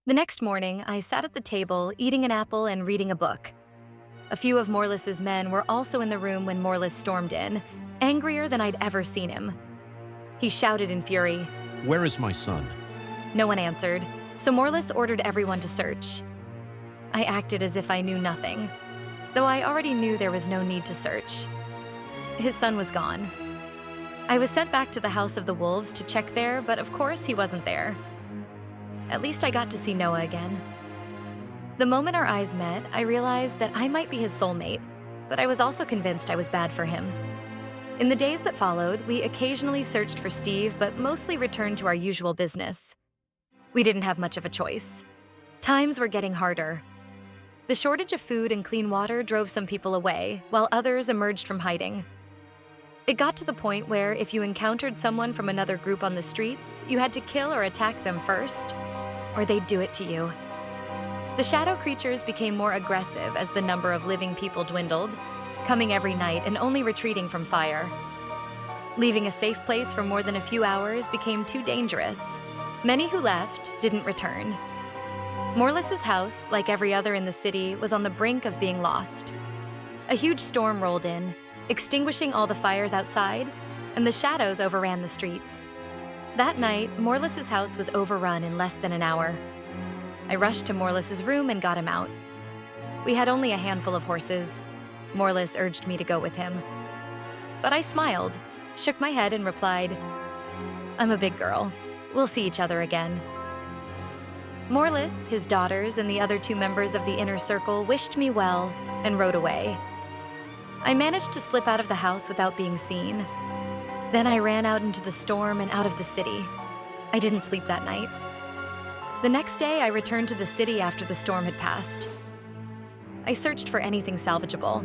The next morning, I sat at the table, eating an apple and reading a book. A few of Morlis's men were also in the room when Morlis stormed in, angrier than I'd ever seen him. He shouted in fury. Where is my son? No one answered, so Morlis ordered everyone to search. I acted as if I knew nothing, though I already knew there was no need to search. His son was gone. I was sent back to the House of the Wolves to check there, but of course he wasn't there. At least I got to see Noah again. The moment our eyes met, I realized that I might be his soulmate, but I was also convinced I was bad for him. In the days that followed, we occasionally searched for Steve, but mostly returned to our usual business. We didn't have much of a choice. Times were getting harder. The shortage of food and clean water drove some people away, while others emerged from hiding. It got to the point where if you encountered someone from another group on the streets, you had to kill or attack them first, or they'd do it to you. The shadow creatures became more aggressive as the number of living people dwindled, coming every night and only retreating from fire. Leaving a safe place for more than a few hours became too dangerous. Many who left didn't return. Morlis's house, like every other in the city, was on the brink of being lost. A huge storm rolled in, extinguishing all the fires outside, and the shadows overran the streets. That night, Morlis's house was overrun in less than an hour. I rushed to Morlis's room and got him out. We had only a handful of horses. Morlis urged me to go with him. But I smiled, shook my head and replied, "I'm a big girl. We'll see each other again." Morlis, his daughters, and the other two members of the inner circle wished me well and rode away. I managed to slip out of the house without being seen. Then I ran out into the storm and out of the city. I didn't sleep that night. The next day, I returned to the city after the storm had passed. I searched for anything salvageable.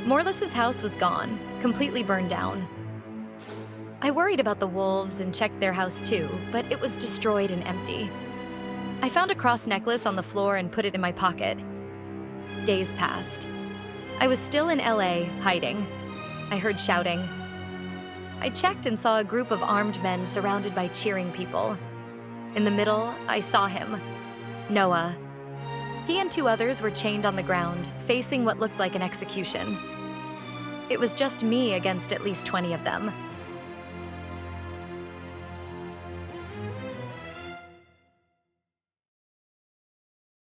Morlis's house was gone, completely burned down. I worried about the wolves and checked their house too, but it was destroyed and empty. I found a cross necklace on the floor and put it in my pocket. Days passed. I was still in LA, hiding. I heard shouting. I checked and saw a group of armed men surrounded by cheering people. In the middle, I saw him, Noah. He and two others were chained on the ground, facing what looked like an execution. It was just me against at least 20 of them.